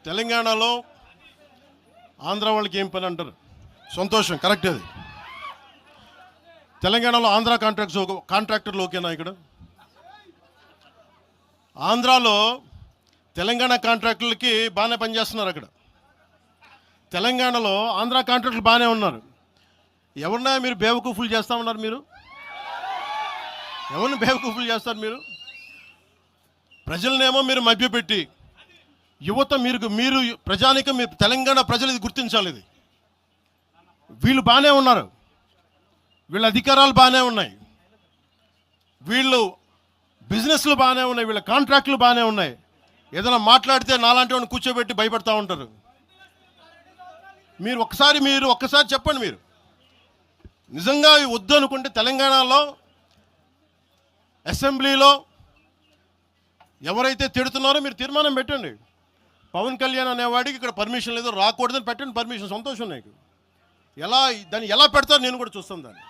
తెలంగాణలో ఆంధ్ర వాళ్ళకి ఏం పని అంటారు? సంతోషం, కరెక్ట్. అది తెలంగాణలో ఆంధ్ర కాంట్రాక్టర్లు ఓకేనా? ఇక్కడ ఆంధ్రాలో తెలంగాణ కాంట్రాక్టర్లకి బాగానే పనిచేస్తున్నారు. అక్కడ తెలంగాణలో ఆంధ్ర కాంట్రాక్టర్లు బాగానే ఉన్నారు. ఎవరినా మీరు బేవకూఫులు చేస్తా ఉన్నారు? మీరు ఎవరిని బేవకూఫులు చేస్తారు? మీరు ప్రజలనేమో మీరు మభ్యపెట్టి, యువత మీరు ప్రజానికం, మీరు తెలంగాణ ప్రజలు ఇది గుర్తించాలి. ఇది వీళ్ళు బాగానే ఉన్నారు, వీళ్ళ అధికారాలు బాగానే ఉన్నాయి, వీళ్ళు బిజినెస్లు బాగానే ఉన్నాయి, వీళ్ళ కాంట్రాక్టులు బాగానే ఉన్నాయి. ఏదైనా మాట్లాడితే నాలాంటి వాడిని కూర్చోబెట్టి భయపడతా ఉంటారు. మీరు ఒక్కసారి చెప్పండి. మీరు నిజంగా వద్దు అనుకుంటే తెలంగాణలో అసెంబ్లీలో ఎవరైతే తిడుతున్నారో మీరు తీర్మానం పెట్టండి. పవన్ కళ్యాణ్ అనేవాడికి ఇక్కడ పర్మిషన్ లేదు, రాకూడదని పెట్టండి పర్మిషన్. సంతోషం. నాకు దాన్ని ఎలా పెడతారు నేను కూడా చూస్తాను. దాన్ని